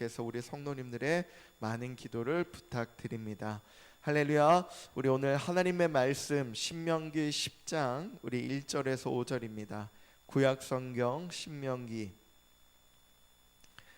주께서 우리 성도님들의 많은 기도를 부탁드립니다. 할렐루야. 우리 오늘 하나님의 말씀 신명기 10장 우리 1절에서 5절입니다. 구약성경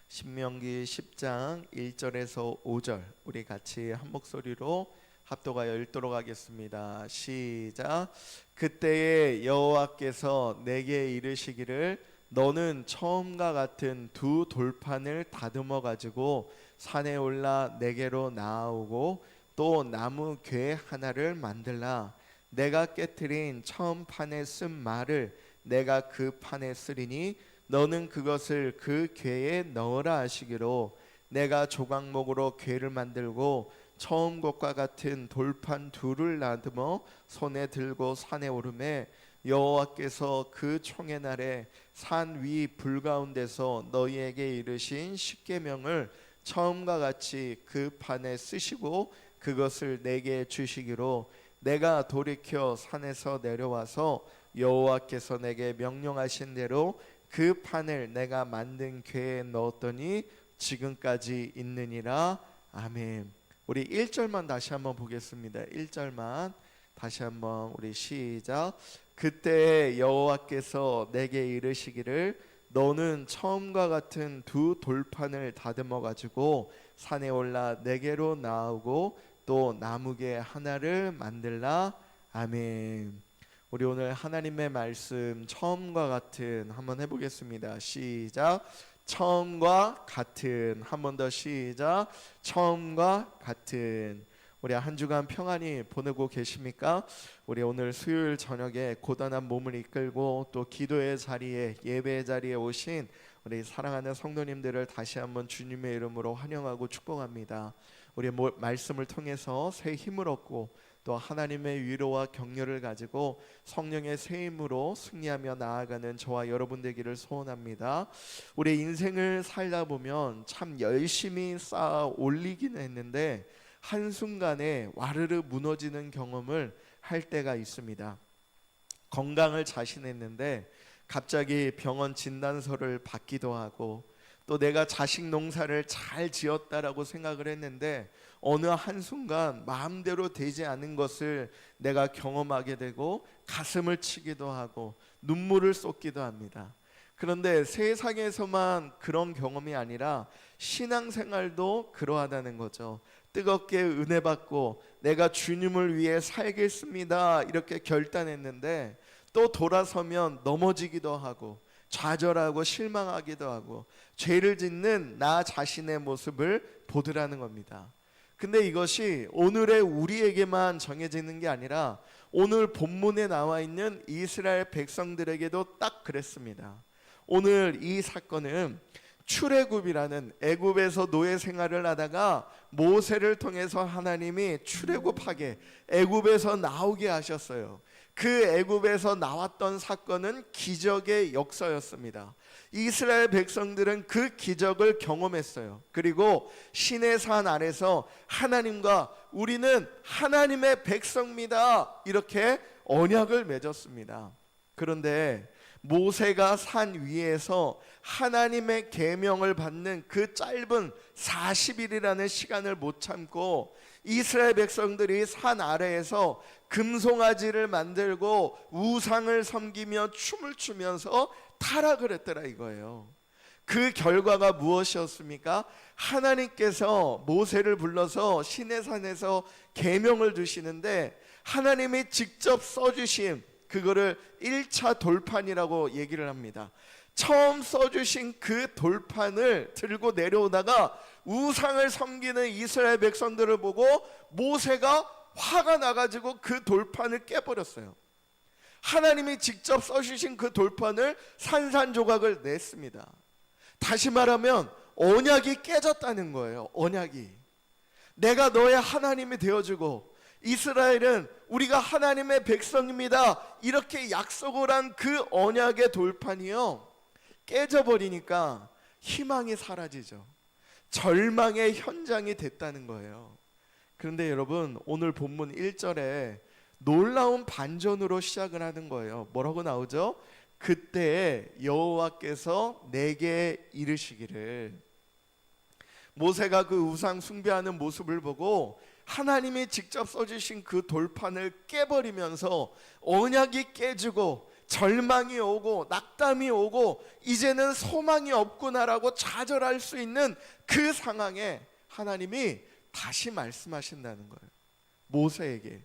신명기 10장 1절에서 5절 우리 같이 한 목소리로 합독하여 읽도록 하겠습니다. 시작. 그때에 여호와께서 내게 이르시기를 너는 처음과 같은 두 돌판을 다듬어 가지고 산에 올라 내게로 나아오고 또 나무 궤 하나를 만들라. 내가 깨트린 처음 판에 쓴 말을 내가 그 판에 쓰리니 너는 그것을 그 궤에 넣으라 하시기로 내가 조각목으로 궤를 만들고 처음 것과 같은 돌판 둘을 나듬어 손에 들고 산에 오르매 여호와께서 그 총의 날에 산 위 불 가운데서 너희에게 이르신 십계명을 처음과 같이 그 판에 쓰시고 그것을 내게 주시기로 내가 돌이켜 산에서 내려와서 여호와께서 내게 명령하신 대로 그 판을 내가 만든 궤에 넣었더니 지금까지 있느니라. 아멘. 우리 1절만 다시 한번 보겠습니다. 1절만 다시 한번 우리 시작. 그때 여호와께서 내게 이르시기를 너는 처음과 같은 두 돌판을 다듬어 가지고 산에 올라 내게로 나오고 또 나무개 하나를 만들라. 아멘. 우리 오늘 하나님의 말씀 처음과 같은 한번 해보겠습니다. 시작. 처음과 같은. 한 번 더 시작. 처음과 같은. 우리 한 주간 평안히 보내고 계십니까? 우리 오늘 수요일 저녁에 고단한 몸을 이끌고 또 기도의 자리에 예배의 자리에 오신 우리 사랑하는 성도님들을 다시 한번 주님의 이름으로 환영하고 축복합니다. 우리 말씀을 통해서 새 힘을 얻고 또 하나님의 위로와 격려를 가지고 성령의 새 힘으로 승리하며 나아가는 저와 여러분 되기를 소원합니다. 우리 인생을 살다 보면 참 열심히 쌓아 올리기는 했는데 한순간에 와르르 무너지는 경험을 할 때가 있습니다. 건강을 자신했는데 갑자기 병원 진단서를 받기도 하고 또 내가 자식 농사를 잘 지었다라고 생각을 했는데 어느 한순간 마음대로 되지 않은 것을 내가 경험하게 되고 가슴을 치기도 하고 눈물을 쏟기도 합니다. 그런데 세상에서만 그런 경험이 아니라 신앙생활도 그러하다는 거죠. 뜨겁게 은혜 받고 내가 주님을 위해 살겠습니다 이렇게 결단했는데 또 돌아서면 넘어지기도 하고 좌절하고 실망하기도 하고 죄를 짓는 나 자신의 모습을 보더라는 겁니다. 근데 이것이 오늘의 우리에게만 정해지는 게 아니라 오늘 본문에 나와 있는 이스라엘 백성들에게도 딱 그랬습니다. 오늘 이 사건은 출애굽이라는 애굽에서 노예 생활을 하다가 모세를 통해서 하나님이 출애굽하게 애굽에서 나오게 하셨어요. 그 애굽에서 나왔던 사건은 기적의 역사였습니다. 이스라엘 백성들은 그 기적을 경험했어요. 그리고 시내 산 아래서 하나님과 우리는 하나님의 백성입니다 이렇게 언약을 맺었습니다. 그런데 모세가 산 위에서 하나님의 계명을 받는 그 짧은 40일이라는 시간을 못 참고 이스라엘 백성들이 산 아래에서 금송아지를 만들고 우상을 섬기며 춤을 추면서 타락을 했더라 이거예요. 그 결과가 무엇이었습니까? 하나님께서 모세를 불러서 시내산에서 계명을 주시는데 하나님이 직접 써주신 그거를 1차 돌판이라고 얘기를 합니다. 처음 써주신 그 돌판을 들고 내려오다가 우상을 섬기는 이스라엘 백성들을 보고 모세가 화가 나가지고 그 돌판을 깨버렸어요. 하나님이 직접 써주신 그 돌판을 산산조각을 냈습니다. 다시 말하면 언약이 깨졌다는 거예요. 언약이. 내가 너의 하나님이 되어주고 이스라엘은 우리가 하나님의 백성입니다 이렇게 약속을 한 그 언약의 돌판이요 깨져버리니까 희망이 사라지죠. 절망의 현장이 됐다는 거예요. 그런데 여러분 오늘 본문 1절에 놀라운 반전으로 시작을 하는 거예요. 뭐라고 나오죠? 그때 여호와께서 내게 이르시기를. 모세가 그 우상 숭배하는 모습을 보고 하나님이 직접 써주신 그 돌판을 깨버리면서 언약이 깨지고 절망이 오고 낙담이 오고 이제는 소망이 없구나라고 좌절할 수 있는 그 상황에 하나님이 다시 말씀하신다는 거예요, 모세에게.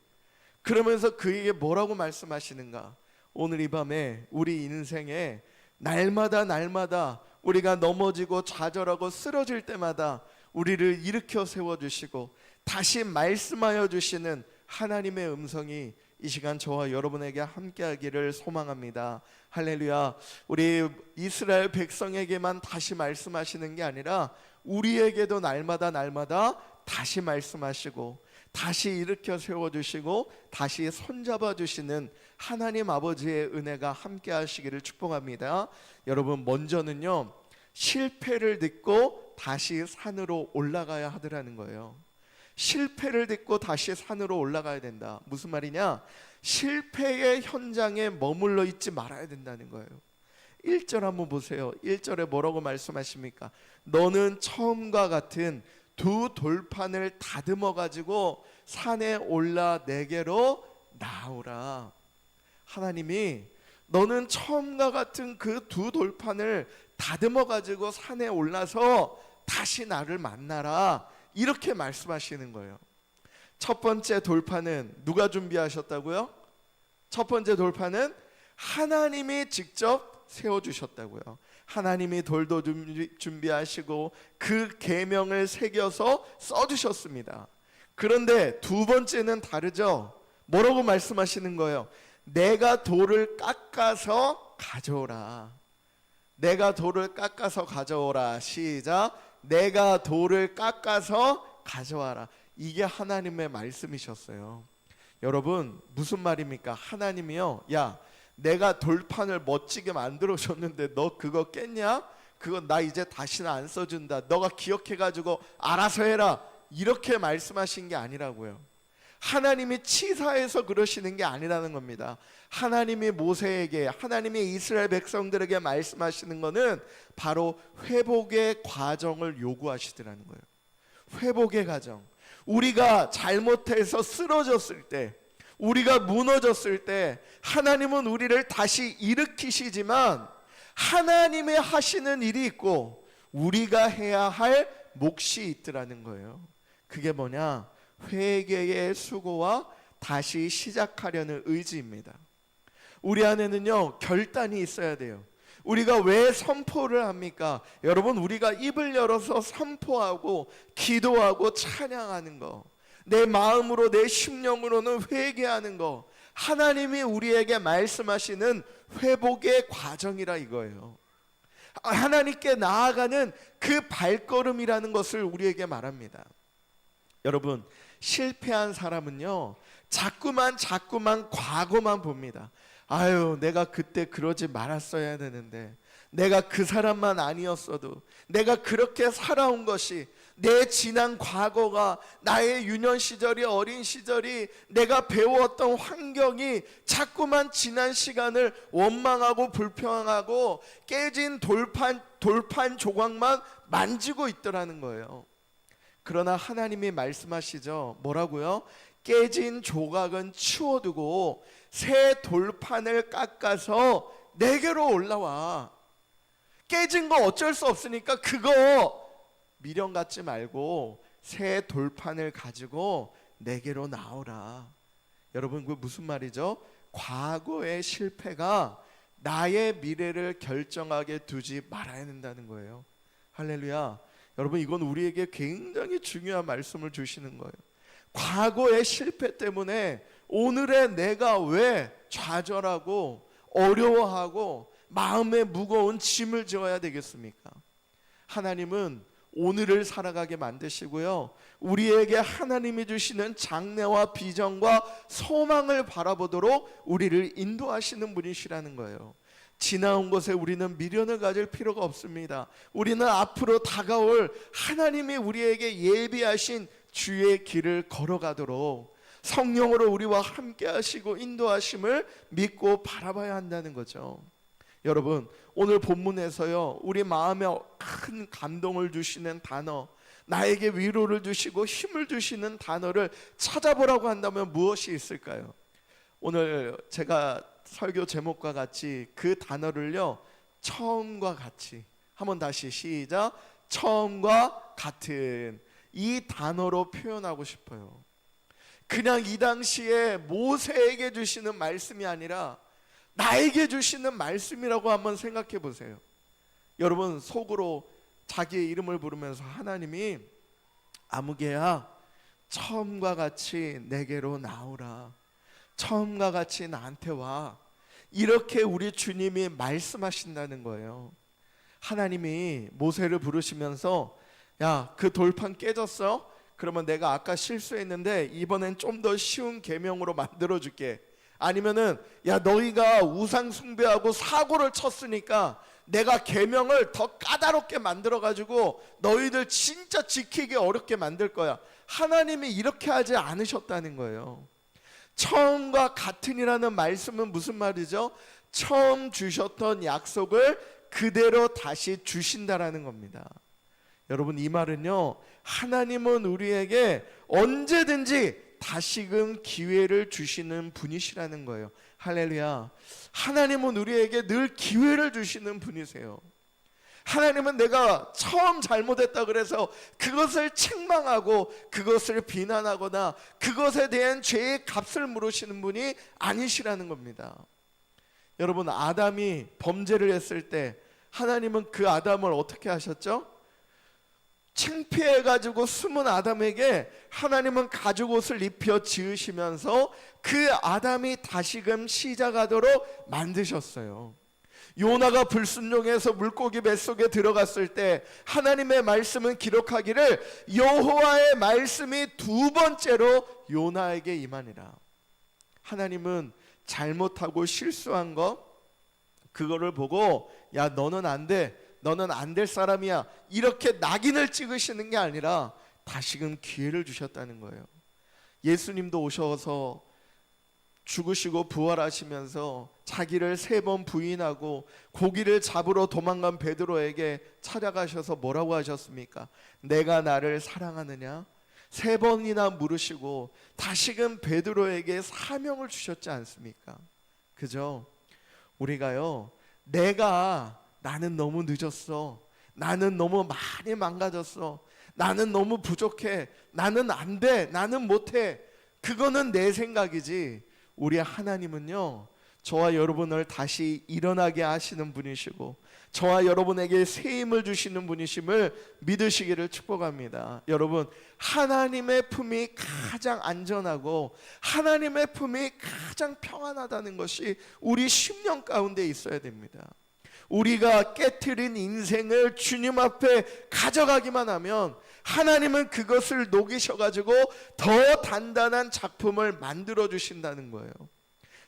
그러면서 그에게 뭐라고 말씀하시는가? 오늘 이 밤에 우리 인생에 날마다 우리가 넘어지고 좌절하고 쓰러질 때마다 우리를 일으켜 세워주시고 다시 말씀하여 주시는 하나님의 음성이 이 시간 저와 여러분에게 함께하기를 소망합니다. 할렐루야. 우리 이스라엘 백성에게만 다시 말씀하시는 게 아니라 우리에게도 날마다 다시 말씀하시고 다시 일으켜 세워주시고 다시 손잡아 주시는 하나님 아버지의 은혜가 함께 하시기를 축복합니다. 여러분, 먼저는요, 실패를 딛고 다시 산으로 올라가야 하더라는 거예요. 실패를 딛고 다시 산으로 올라가야 된다. 무슨 말이냐? 실패의 현장에 머물러 있지 말아야 된다는 거예요. 1절 한번 보세요. 1절에 뭐라고 말씀하십니까? 너는 처음과 같은 두 돌판을 다듬어 가지고 산에 올라 내게로 나오라. 하나님이 너는 처음과 같은 그 두 돌판을 다듬어 가지고 산에 올라서 다시 나를 만나라, 이렇게 말씀하시는 거예요. 첫 번째 돌판은 누가 준비하셨다고요? 첫 번째 돌판은 하나님이 직접 세워주셨다고요. 하나님이 돌도 준비하시고 그 계명을 새겨서 써주셨습니다. 그런데 두 번째는 다르죠. 뭐라고 말씀하시는 거예요? 내가 돌을 깎아서 가져오라. 내가 돌을 깎아서 가져오라. 시작. 내가 돌을 깎아서 가져와라. 이게 하나님의 말씀이셨어요. 여러분, 무슨 말입니까? 하나님이요, 야, 내가 돌판을 멋지게 만들어줬는데 너 그거 깼냐? 그거 나 이제 다시는 안 써준다. 너가 기억해가지고 알아서 해라. 이렇게 말씀하신 게 아니라고요. 하나님이 치사해서 그러시는 게 아니라는 겁니다. 하나님이 모세에게, 하나님이 이스라엘 백성들에게 말씀하시는 것은 바로 회복의 과정을 요구하시더라는 거예요. 회복의 과정. 우리가 잘못해서 쓰러졌을 때, 우리가 무너졌을 때 하나님은 우리를 다시 일으키시지만 하나님이 하시는 일이 있고 우리가 해야 할 몫이 있더라는 거예요. 그게 뭐냐? 회개의 수고와 다시 시작하려는 의지입니다. 우리 안에는요, 결단이 있어야 돼요. 우리가 왜 선포를 합니까? 여러분, 우리가 입을 열어서 선포하고 기도하고 찬양하는 거, 내 마음으로 내 심령으로는 회개하는 거, 하나님이 우리에게 말씀하시는 회복의 과정이라 이거예요. 하나님께 나아가는 그 발걸음이라는 것을 우리에게 말합니다. 여러분, 실패한 사람은요, 자꾸만 과거만 봅니다. 아유, 내가 그때 그러지 말았어야 되는데, 내가 그 사람만 아니었어도, 내가 그렇게 살아온 것이, 내 지난 과거가, 나의 유년 시절이, 어린 시절이, 내가 배웠던 환경이 자꾸만 지난 시간을 원망하고 불평하고 깨진 돌판 조각만 만지고 있더라는 거예요. 그러나 하나님이 말씀하시죠. 뭐라고요? 깨진 조각은 치워두고 새 돌판을 깎아서 내게로 올라와. 깨진 거 어쩔 수 없으니까 그거 미련 갖지 말고 새 돌판을 가지고 내게로 나오라. 여러분, 그 무슨 말이죠? 과거의 실패가 나의 미래를 결정하게 두지 말아야 된다는 거예요. 할렐루야. 여러분, 이건 우리에게 굉장히 중요한 말씀을 주시는 거예요. 과거의 실패 때문에 오늘의 내가 왜 좌절하고 어려워하고 마음에 무거운 짐을 지어야 되겠습니까? 하나님은 오늘을 살아가게 만드시고요, 우리에게 하나님이 주시는 장래와 비전과 소망을 바라보도록 우리를 인도하시는 분이시라는 거예요. 지나온 것에 우리는 미련을 가질 필요가 없습니다. 우리는 앞으로 다가올 하나님이 우리에게 예비하신 주의 길을 걸어가도록 성령으로 우리와 함께 하시고 인도하심을 믿고 바라봐야 한다는 거죠. 여러분, 오늘 본문에서요, 우리 마음에 큰 감동을 주시는 단어, 나에게 위로를 주시고 힘을 주시는 단어를 찾아보라고 한다면 무엇이 있을까요? 오늘 제가 설교 제목과 같이 그 단어를요, 처음과 같이, 한번 다시 시작, 처음과 같은 이 단어로 표현하고 싶어요. 그냥 이 당시에 모세에게 주시는 말씀이 아니라 나에게 주시는 말씀이라고 한번 생각해 보세요. 여러분, 속으로 자기의 이름을 부르면서 하나님이 아무개야, 처음과 같이 내게로 나오라, 처음과 같이 나한테 와, 이렇게 우리 주님이 말씀하신다는 거예요. 하나님이 모세를 부르시면서 야, 그 돌판 깨졌어? 그러면 내가 아까 실수했는데 이번엔 좀 더 쉬운 계명으로 만들어줄게. 아니면은 야, 너희가 우상 숭배하고 사고를 쳤으니까 내가 계명을 더 까다롭게 만들어가지고 너희들 진짜 지키기 어렵게 만들 거야. 하나님이 이렇게 하지 않으셨다는 거예요. 처음과 같은이라는 말씀은 무슨 말이죠? 처음 주셨던 약속을 그대로 다시 주신다라는 겁니다. 여러분, 이 말은요, 하나님은 우리에게 언제든지 다시금 기회를 주시는 분이시라는 거예요. 할렐루야. 하나님은 우리에게 늘 기회를 주시는 분이세요. 하나님은 내가 처음 잘못했다 그래서 그것을 책망하고 그것을 비난하거나 그것에 대한 죄의 값을 물으시는 분이 아니시라는 겁니다. 여러분, 아담이 범죄를 했을 때 하나님은 그 아담을 어떻게 하셨죠? 창피해가지고 숨은 아담에게 하나님은 가죽옷을 입혀 지으시면서 그 아담이 다시금 시작하도록 만드셨어요. 요나가 불순종해서 물고기 뱃속에 들어갔을 때 하나님의 말씀은 기록하기를 여호와의 말씀이 두 번째로 요나에게 임하니라. 하나님은 잘못하고 실수한 거, 그거를 보고 야, 너는 안 돼, 너는 안 될 사람이야, 이렇게 낙인을 찍으시는 게 아니라 다시금 기회를 주셨다는 거예요. 예수님도 오셔서 죽으시고 부활하시면서 자기를 3번 부인하고 고기를 잡으러 도망간 베드로에게 찾아가셔서 뭐라고 하셨습니까? 내가 나를 사랑하느냐? 3번이나 물으시고 다시금 베드로에게 사명을 주셨지 않습니까? 그죠? 우리가요, 나는 너무 늦었어, 나는 너무 많이 망가졌어, 나는 너무 부족해, 나는 안 돼, 나는 못해, 그거는 내 생각이지 우리 하나님은요, 저와 여러분을 다시 일어나게 하시는 분이시고 저와 여러분에게 새 힘을 주시는 분이심을 믿으시기를 축복합니다. 여러분, 하나님의 품이 가장 안전하고 하나님의 품이 가장 평안하다는 것이 우리 심령 가운데 있어야 됩니다. 우리가 깨트린 인생을 주님 앞에 가져가기만 하면 하나님은 그것을 녹이셔가지고 더 단단한 작품을 만들어 주신다는 거예요.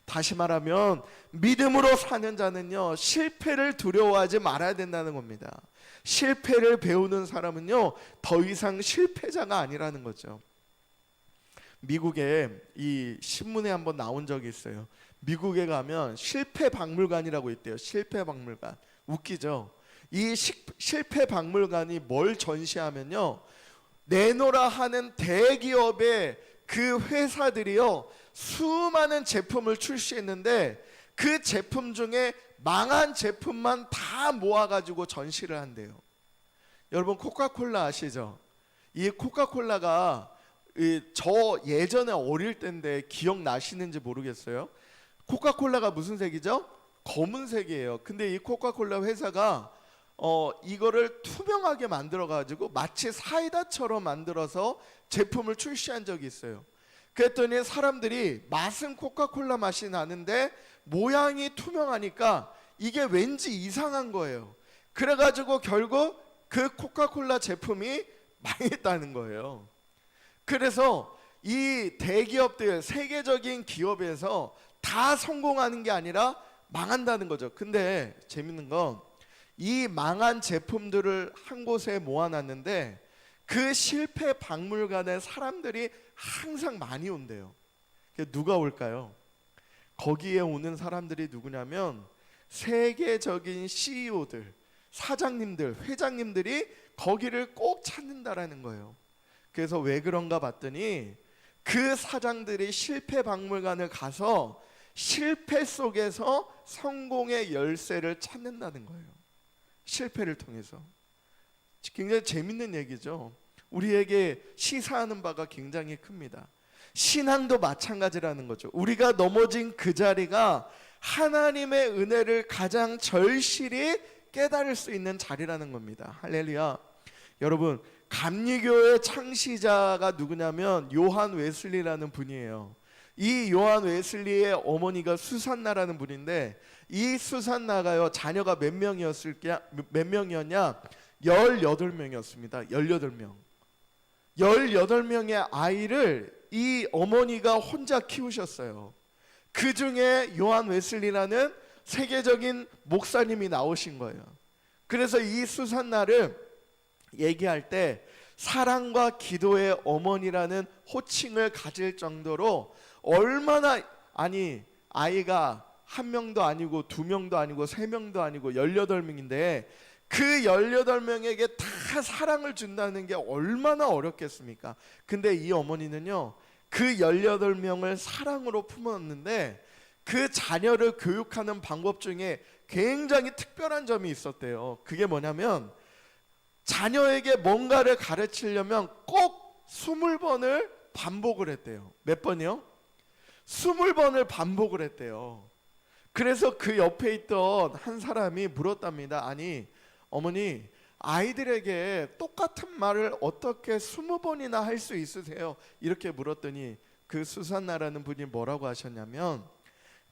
다시 말하면 믿음으로 사는 자는요, 실패를 두려워하지 말아야 된다는 겁니다. 실패를 배우는 사람은요, 더 이상 실패자가 아니라는 거죠. 미국에 이 신문에 한번 나온 적이 있어요. 미국에 가면 실패 박물관이라고 있대요. 실패 박물관. 웃기죠? 이 실패 박물관이 뭘 전시하면요, 내노라 하는 대기업의 그 회사들이요, 수많은 제품을 출시했는데 그 제품 중에 망한 제품만 다 모아가지고 전시를 한대요. 여러분, 코카콜라 아시죠? 이 코카콜라가 저 예전에 어릴 때인데 기억나시는지 모르겠어요. 코카콜라가 무슨 색이죠? 검은색이에요. 근데 이 코카콜라 회사가 이거를 투명하게 만들어 가지고 마치 사이다처럼 만들어서 제품을 출시한 적이 있어요. 그랬더니 사람들이 맛은 코카콜라 맛이 나는데 모양이 투명하니까 이게 왠지 이상한 거예요. 그래가지고 결국 그 코카콜라 제품이 망했다는 거예요. 그래서 이 대기업들, 세계적인 기업에서 다 성공하는 게 아니라 망한다는 거죠. 근데 재밌는 건 이 망한 제품들을 한 곳에 모아놨는데 그 실패 박물관에 사람들이 항상 많이 온대요. 누가 올까요? 거기에 오는 사람들이 누구냐면 세계적인 CEO들, 사장님들, 회장님들이 거기를 꼭 찾는다라는 거예요. 그래서 왜 그런가 봤더니 그 사장들이 실패 박물관을 가서 실패 속에서 성공의 열쇠를 찾는다는 거예요. 실패를 통해서. 굉장히 재밌는 얘기죠. 우리에게 시사하는 바가 굉장히 큽니다. 신앙도 마찬가지라는 거죠. 우리가 넘어진 그 자리가 하나님의 은혜를 가장 절실히 깨달을 수 있는 자리라는 겁니다. 할렐루야. 여러분, 감리교의 창시자가 누구냐면 요한 웨슬리라는 분이에요. 이 요한 웨슬리의 어머니가 수산나라는 분인데, 이 수산나가요, 자녀가 몇 명이었냐? 18명이었습니다. 18명. 18명의 아이를 이 어머니가 혼자 키우셨어요. 그 중에 요한 웨슬리라는 세계적인 목사님이 나오신 거예요. 그래서 이 수산나를 얘기할 때 사랑과 기도의 어머니라는 호칭을 가질 정도로 얼마나, 아이가 한 명도 아니고 두 명도 아니고 세 명도 아니고 18명인데 그 18명에게 다 사랑을 준다는 게 얼마나 어렵겠습니까? 근데 이 어머니는요, 그 18명을 사랑으로 품었는데 그 자녀를 교육하는 방법 중에 굉장히 특별한 점이 있었대요. 그게 뭐냐면 자녀에게 뭔가를 가르치려면 꼭 20번을 반복을 했대요. 몇 번이요? 20번을 반복을 했대요. 그래서 그 옆에 있던 한 사람이 물었답니다. 아니, 어머니, 아이들에게 똑같은 말을 어떻게 20번이나 할 수 있으세요? 이렇게 물었더니 그 수산나라는 분이 뭐라고 하셨냐면,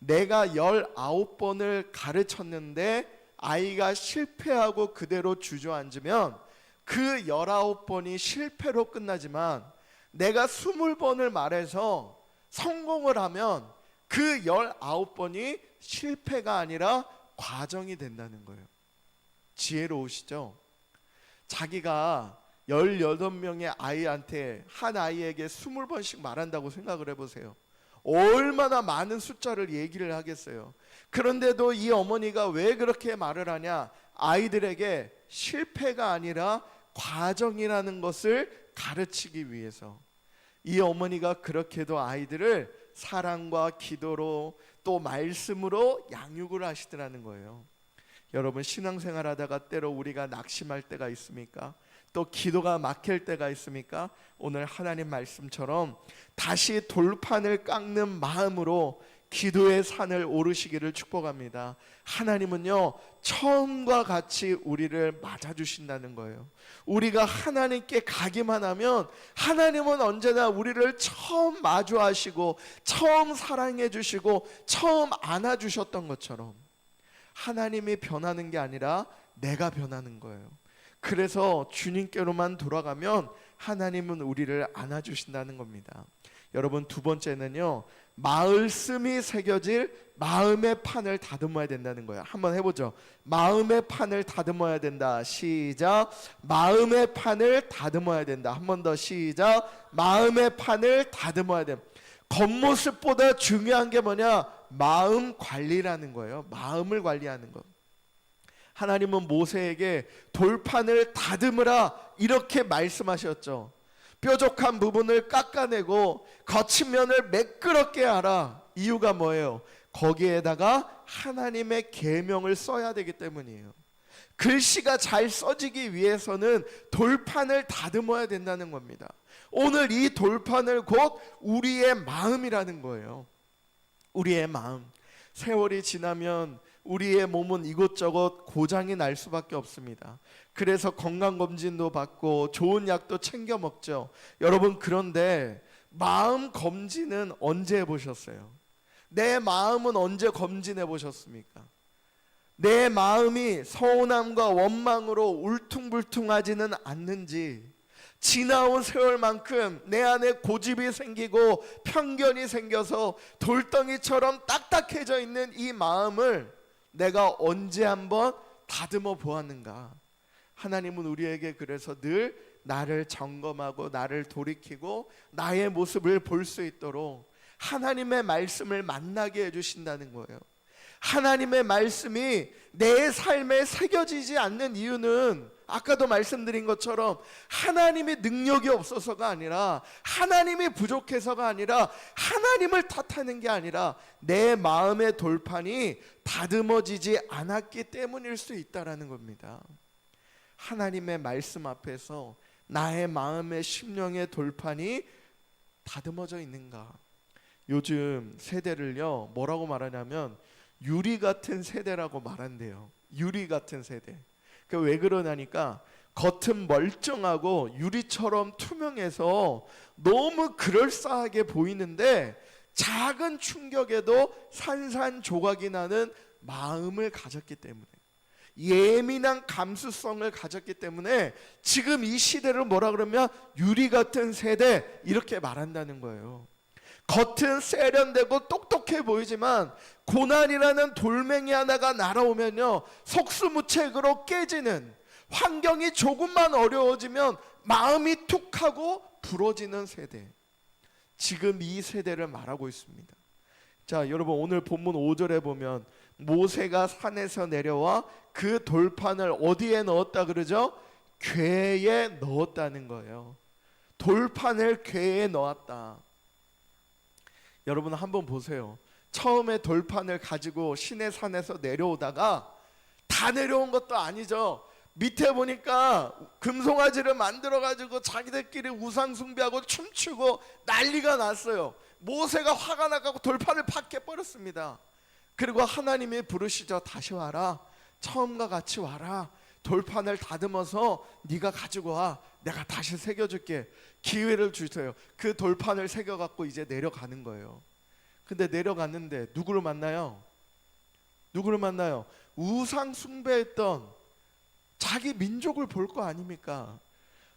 내가 19번을 가르쳤는데 아이가 실패하고 그대로 주저앉으면 그 19번이 실패로 끝나지만 내가 20번을 말해서 성공을 하면 그 19번이 실패가 아니라 과정이 된다는 거예요. 지혜로우시죠? 자기가 18명의 아이한테, 한 아이에게 20번씩 말한다고 생각을 해보세요. 얼마나 많은 숫자를 얘기를 하겠어요. 그런데도 이 어머니가 왜 그렇게 말을 하냐? 아이들에게 실패가 아니라 과정이라는 것을 가르치기 위해서. 이 어머니가 그렇게도 아이들을 사랑과 기도로 또 말씀으로 양육을 하시더라는 거예요. 여러분, 신앙생활 하다가 때로 우리가 낙심할 때가 있습니까? 또 기도가 막힐 때가 있습니까? 오늘 하나님 말씀처럼 다시 돌판을 깎는 마음으로 기도의 산을 오르시기를 축복합니다. 하나님은요, 처음과 같이 우리를 맞아주신다는 거예요. 우리가 하나님께 가기만 하면 하나님은 언제나 우리를 처음 마주하시고 처음 사랑해 주시고 처음 안아주셨던 것처럼 하나님이 변하는 게 아니라 내가 변하는 거예요. 그래서 주님께로만 돌아가면 하나님은 우리를 안아주신다는 겁니다. 여러분, 두 번째는요, 말씀이 새겨질 마음의 판을 다듬어야 된다는 거예요. 한번 해보죠. 마음의 판을 다듬어야 된다. 시작. 마음의 판을 다듬어야 된다. 한 번 더. 시작. 마음의 판을 다듬어야 된다. 겉모습보다 중요한 게 뭐냐? 마음 관리라는 거예요. 마음을 관리하는 것. 하나님은 모세에게 돌판을 다듬으라 이렇게 말씀하셨죠. 뾰족한 부분을 깎아내고 거친 면을 매끄럽게 하라. 이유가 뭐예요? 거기에다가 하나님의 계명을 써야 되기 때문이에요. 글씨가 잘 써지기 위해서는 돌판을 다듬어야 된다는 겁니다. 오늘 이 돌판을 곧 우리의 마음이라는 거예요. 우리의 마음. 세월이 지나면 우리의 몸은 이곳저곳 고장이 날 수밖에 없습니다. 그래서 건강검진도 받고 좋은 약도 챙겨 먹죠. 여러분, 그런데 마음 검진은 언제 해보셨어요? 내 마음은 언제 검진해 보셨습니까? 내 마음이 서운함과 원망으로 울퉁불퉁하지는 않는지, 지나온 세월만큼 내 안에 고집이 생기고 편견이 생겨서 돌덩이처럼 딱딱해져 있는 이 마음을 내가 언제 한번 다듬어 보았는가? 하나님은 우리에게 그래서 늘 나를 점검하고 나를 돌이키고 나의 모습을 볼 수 있도록 하나님의 말씀을 만나게 해주신다는 거예요. 하나님의 말씀이 내 삶에 새겨지지 않는 이유는 아까도 말씀드린 것처럼 하나님의 능력이 없어서가 아니라, 하나님이 부족해서가 아니라, 하나님을 탓하는 게 아니라 내 마음의 돌판이 다듬어지지 않았기 때문일 수 있다라는 겁니다. 하나님의 말씀 앞에서 나의 마음의 심령의 돌판이 다듬어져 있는가? 요즘 세대를요, 뭐라고 말하냐면 유리 같은 세대라고 말한대요. 유리 같은 세대. 왜 그러냐니까 겉은 멀쩡하고 유리처럼 투명해서 너무 그럴싸하게 보이는데 작은 충격에도 산산조각이 나는 마음을 가졌기 때문에, 예민한 감수성을 가졌기 때문에 지금 이 시대를 뭐라 그러면 유리 같은 세대 이렇게 말한다는 거예요. 겉은 세련되고 똑똑해 보이지만 고난이라는 돌멩이 하나가 날아오면요, 속수무책으로 깨지는, 환경이 조금만 어려워지면 마음이 툭 하고 부러지는 세대, 지금 이 세대를 말하고 있습니다. 자, 여러분, 오늘 본문 5절에 보면 모세가 산에서 내려와 그 돌판을 어디에 넣었다 그러죠? 궤에 넣었다는 거예요. 돌판을 궤에 넣었다. 여러분 한번 보세요. 처음에 돌판을 가지고 시내 산에서 내려오다가 다 내려온 것도 아니죠. 밑에 보니까 금송아지를 만들어 가지고 자기들끼리 우상 숭배하고 춤추고 난리가 났어요. 모세가 화가 나가고 돌판을 팍 깨버렸습니다. 그리고 하나님이 부르시죠. 다시 와라. 처음과 같이 와라. 돌판을 다듬어서 네가 가지고 와. 내가 다시 새겨줄게. 기회를 주세요. 그 돌판을 새겨갖고 이제 내려가는 거예요. 근데 내려갔는데 누구를 만나요? 누구를 만나요? 우상 숭배했던 자기 민족을 볼 거 아닙니까?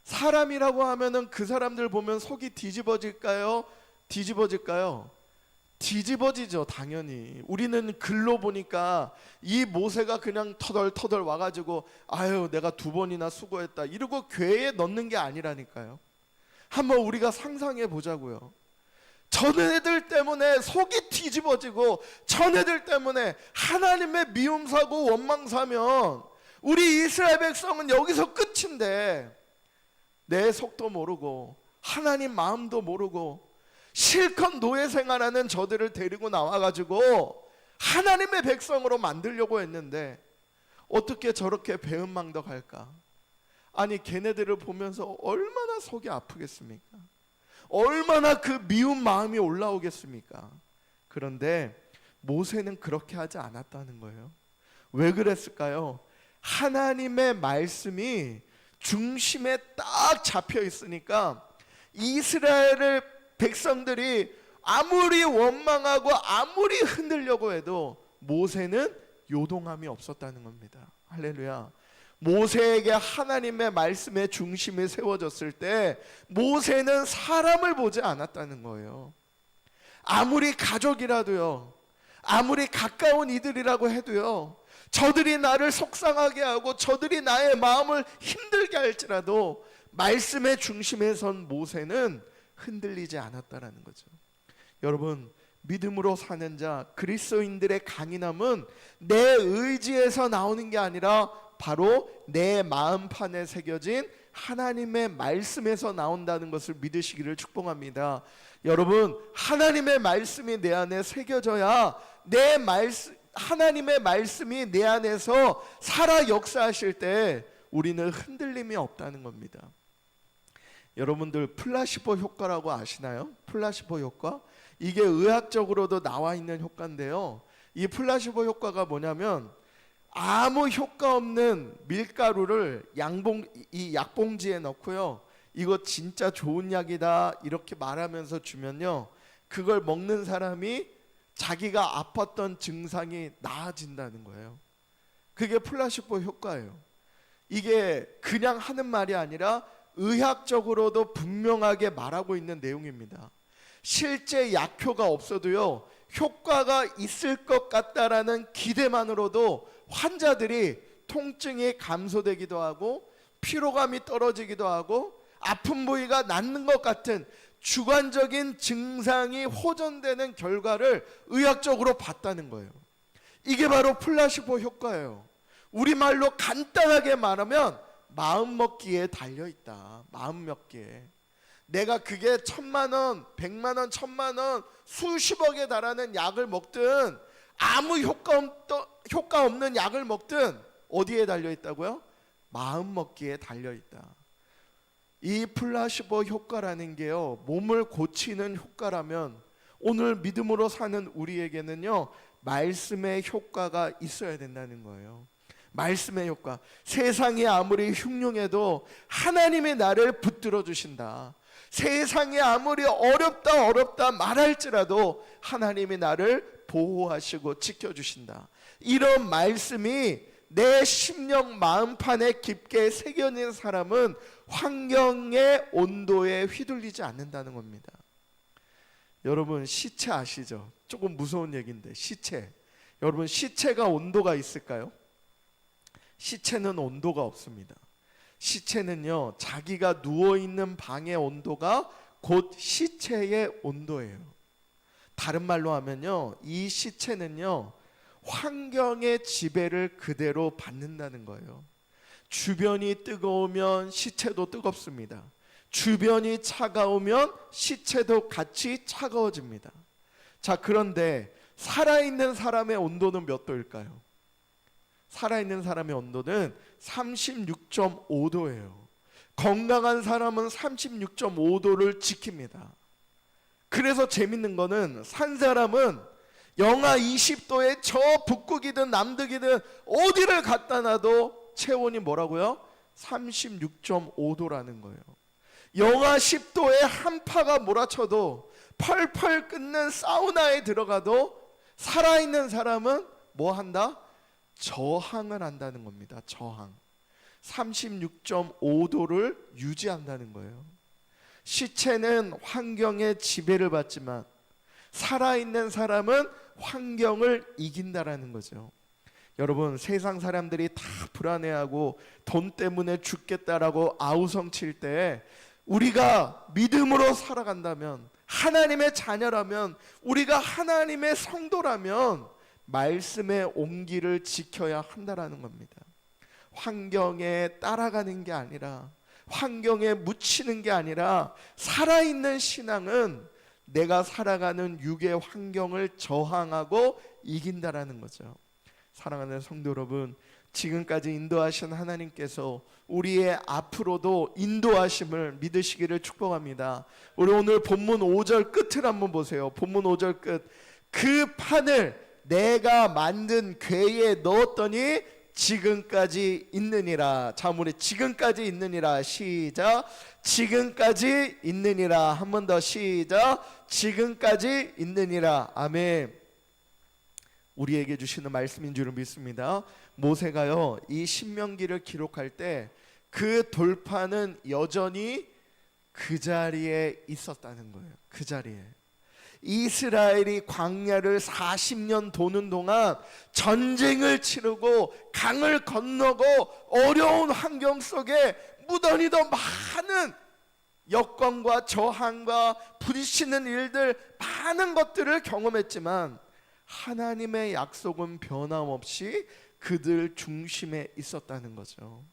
사람이라고 하면은 그 사람들 보면 속이 뒤집어질까요? 뒤집어질까요? 뒤집어지죠, 당연히. 우리는 글로 보니까 이 모세가 그냥 터덜터덜 와가지고 아유 내가 2번이나 수고했다 이러고 궤에 넣는 게 아니라니까요. 한번 우리가 상상해 보자고요. 전애들 때문에 속이 뒤집어지고 전애들 때문에 하나님의 미움사고 원망사면 우리 이스라엘 백성은 여기서 끝인데, 내 속도 모르고 하나님 마음도 모르고 실컷 노예 생활하는 저들을 데리고 나와가지고 하나님의 백성으로 만들려고 했는데 어떻게 저렇게 배은망덕할까? 아니 걔네들을 보면서 얼마나 속이 아프겠습니까? 얼마나 그 미운 마음이 올라오겠습니까? 그런데 모세는 그렇게 하지 않았다는 거예요. 왜 그랬을까요? 하나님의 말씀이 중심에 딱 잡혀 있으니까 이스라엘의 백성들이 아무리 원망하고 아무리 흔들려고 해도 모세는 요동함이 없었다는 겁니다. 할렐루야. 모세에게 하나님의 말씀의 중심이 세워졌을 때 모세는 사람을 보지 않았다는 거예요. 아무리 가족이라도요, 아무리 가까운 이들이라고 해도요, 저들이 나를 속상하게 하고 저들이 나의 마음을 힘들게 할지라도 말씀의 중심에 선 모세는 흔들리지 않았다라는 거죠. 여러분, 믿음으로 사는 자 그리스도인들의 강인함은 내 의지에서 나오는 게 아니라 바로 내 마음판에 새겨진 하나님의 말씀에서 나온다는 것을 믿으시기를 축복합니다. 여러분, 하나님의 말씀이 내 안에 새겨져야 하나님의 말씀이 내 안에서 살아 역사하실 때 우리는 흔들림이 없다는 겁니다. 여러분들 플라시보 효과라고 아시나요? 플라시보 효과? 이게 의학적으로도 나와 있는 효과인데요. 이 플라시보 효과가 뭐냐면 아무 효과 없는 밀가루를 이 약봉지에 넣고요, 이거 진짜 좋은 약이다 이렇게 말하면서 주면요, 그걸 먹는 사람이 자기가 아팠던 증상이 나아진다는 거예요. 그게 플라시보 효과예요. 이게 그냥 하는 말이 아니라 의학적으로도 분명하게 말하고 있는 내용입니다. 실제 약효가 없어도요, 효과가 있을 것 같다라는 기대만으로도 환자들이 통증이 감소되기도 하고 피로감이 떨어지기도 하고 아픈 부위가 낫는 것 같은 주관적인 증상이 호전되는 결과를 의학적으로 봤다는 거예요. 이게 바로 플라시보 효과예요. 우리말로 간단하게 말하면 마음 먹기에 달려있다. 마음 먹기에. 내가 그게 1,000만 원, 100만 원, 1,000만 원, 수십억에 달하는 약을 먹든 아무 효과 없는 약을 먹든 어디에 달려있다고요? 마음 먹기에 달려있다. 이 플라시보 효과라는 게요, 몸을 고치는 효과라면 오늘 믿음으로 사는 우리에게는요, 말씀의 효과가 있어야 된다는 거예요. 말씀의 효과. 세상이 아무리 흉흉해도 하나님이 나를 붙들어 주신다. 세상이 아무리 어렵다 말할지라도 하나님이 나를 보호하시고 지켜주신다. 이런 말씀이 내 심령 마음판에 깊게 새겨진 사람은 환경의 온도에 휘둘리지 않는다는 겁니다. 여러분, 시체 아시죠? 조금 무서운 얘기인데, 시체. 여러분, 시체가 온도가 있을까요? 시체는 온도가 없습니다. 시체는요, 자기가 누워있는 방의 온도가 곧 시체의 온도예요. 다른 말로 하면요, 이 시체는요, 환경의 지배를 그대로 받는다는 거예요. 주변이 뜨거우면 시체도 뜨겁습니다. 주변이 차가우면 시체도 같이 차가워집니다. 자, 그런데 살아있는 사람의 온도는 몇 도일까요? 살아있는 사람의 온도는 36.5도예요. 건강한 사람은 36.5도를 지킵니다. 그래서 재밌는 거는 산 사람은 영하 20도에 저 북극이든 남극이든 어디를 갖다 놔도 체온이 뭐라고요? 36.5도라는 거예요. 영하 10도에 한파가 몰아쳐도 펄펄 끓는 사우나에 들어가도 살아있는 사람은 뭐 한다? 저항을 한다는 겁니다. 저항. 36.5도를 유지한다는 거예요. 시체는 환경의 지배를 받지만 살아있는 사람은 환경을 이긴다라는 거죠. 여러분, 세상 사람들이 다 불안해하고 돈 때문에 죽겠다라고 아우성칠 때 우리가 믿음으로 살아간다면, 하나님의 자녀라면, 우리가 하나님의 성도라면 말씀의 온기를 지켜야 한다라는 겁니다. 환경에 따라가는 게 아니라, 환경에 묻히는 게 아니라, 살아있는 신앙은 내가 살아가는 육의 환경을 저항하고 이긴다라는 거죠. 사랑하는 성도 여러분, 지금까지 인도하신 하나님께서 우리의 앞으로도 인도하심을 믿으시기를 축복합니다. 우리 오늘 본문 5절 끝을 한번 보세요. 본문 5절 끝. 그 판을 내가 만든 궤에 넣었더니 지금까지 있느니라. 자, 우리 지금까지 있느니라. 시작. 지금까지 있느니라. 한 번 더 시작. 지금까지 있느니라. 아멘. 우리에게 주시는 말씀인 줄을 믿습니다. 모세가요, 이 신명기를 기록할 때 그 돌판은 여전히 그 자리에 있었다는 거예요. 그 자리에. 이스라엘이 광야를 40년 도는 동안 전쟁을 치르고 강을 건너고 어려운 환경 속에 무던히도 많은 여건과 저항과 부딪히는 일들, 많은 것들을 경험했지만 하나님의 약속은 변함없이 그들 중심에 있었다는 거죠.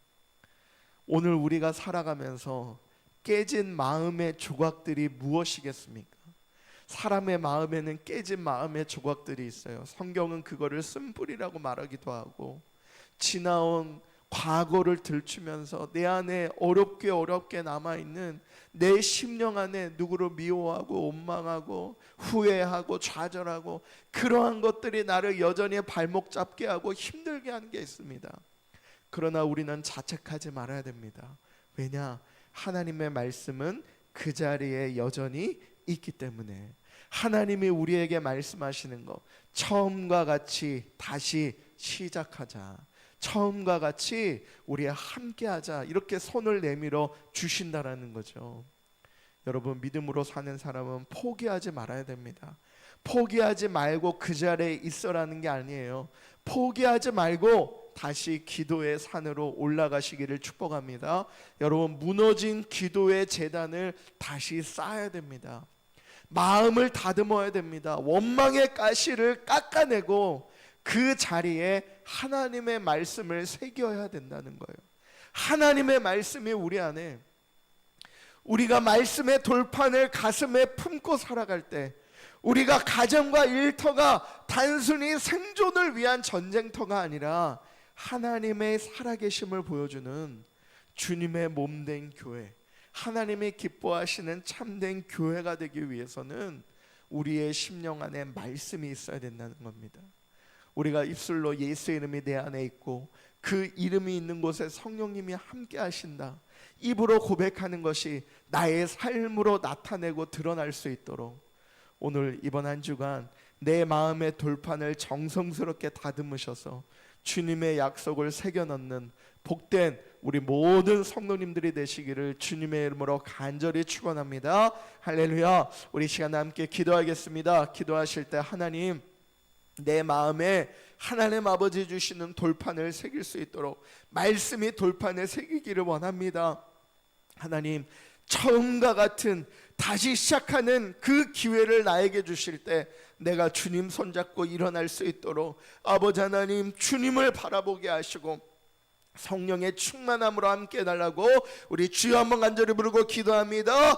오늘 우리가 살아가면서 깨진 마음의 조각들이 무엇이겠습니까? 사람의 마음에는 깨진 마음의 조각들이 있어요. 성경은 그거를 쓴뿌리라고 말하기도 하고, 지나온 과거를 들추면서 내 안에 어렵게 남아있는 내 심령 안에 누구를 미워하고 원망하고 후회하고 좌절하고 그러한 것들이 나를 여전히 발목 잡게 하고 힘들게 하는 게 있습니다. 그러나 우리는 자책하지 말아야 됩니다. 왜냐? 하나님의 말씀은 그 자리에 여전히 있기 때문에. 하나님이 우리에게 말씀하시는 것, 처음과 같이 다시 시작하자, 처음과 같이 우리 함께하자, 이렇게 손을 내밀어 주신다라는 거죠. 여러분, 믿음으로 사는 사람은 포기하지 말아야 됩니다. 포기하지 말고 그 자리에 있어라는 게 아니에요. 포기하지 말고 다시 기도의 산으로 올라가시기를 축복합니다. 여러분, 무너진 기도의 재단을 다시 쌓아야 됩니다. 마음을 다듬어야 됩니다. 원망의 가시를 깎아내고 그 자리에 하나님의 말씀을 새겨야 된다는 거예요. 하나님의 말씀이 우리 안에, 우리가 말씀의 돌판을 가슴에 품고 살아갈 때, 우리가 가정과 일터가 단순히 생존을 위한 전쟁터가 아니라 하나님의 살아계심을 보여주는 주님의 몸된 교회, 하나님이 기뻐하시는 참된 교회가 되기 위해서는 우리의 심령 안에 말씀이 있어야 된다는 겁니다. 우리가 입술로 예수의 이름이 내 안에 있고 그 이름이 있는 곳에 성령님이 함께 하신다, 입으로 고백하는 것이 나의 삶으로 나타내고 드러날 수 있도록 오늘 이번 한 주간 내 마음의 돌판을 정성스럽게 다듬으셔서 주님의 약속을 새겨넣는 복된 우리 모든 성도님들이 되시기를 주님의 이름으로 간절히 축원합니다. 할렐루야. 우리 시간 함께 기도하겠습니다. 기도하실 때 하나님, 내 마음에 하나님 아버지 주시는 돌판을 새길 수 있도록 말씀이 돌판에 새기기를 원합니다. 하나님, 처음과 같은 다시 시작하는 그 기회를 나에게 주실 때 내가 주님 손잡고 일어날 수 있도록 아버지 하나님, 주님을 바라보게 하시고 성령의 충만함으로 함께 해달라고 우리 주여 한번 간절히 부르고 기도합니다.